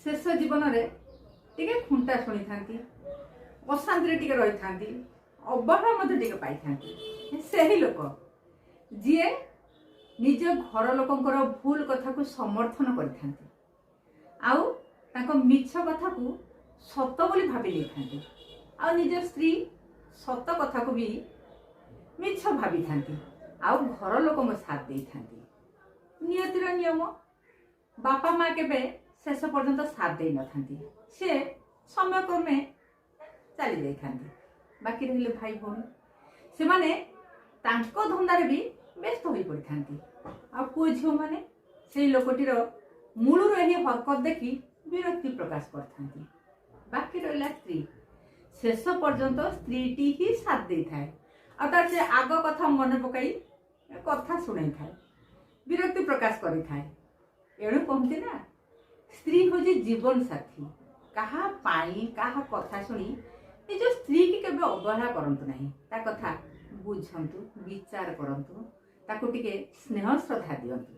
शेष जीवन में टे खुंटा शुणी था अशांति टे रही था अवहेला पाई था से ही लोक जी निज घर लोकंकर भूल कथा को समर्थन कर मिछ कथा को सत बोली भावी नहीं था निज स्त्री सत कथा को भी मिछ भावी था घर लोक साथ दे था नियतिर नियम बापा माँ के शेष पर्यंत साथ दे न था से समय क्रमे चली जाता बाकी रहिले भाई भौणी से माने तांको धंदारे भी व्यस्त हो पड़ता पुओ झील मैंने से लोकटीर मूलर यही हरकत देखी विरक्ति प्रकाश करते बाकी रहा स्त्री शेष पर्यंत स्त्रीटी ही साथ दे था से आग कथा मन पकई कथा शुणी था विरक्ति प्रकाश करें एणु कहते ना स्त्री हूँ जीवन साथी क्या कथा शुणी निज स्त्री की केबे अवहेला करंतु नहीं ता कथा बुझंतु विचार करंतु ताको टिके स्नेह श्रद्धा दियंतु।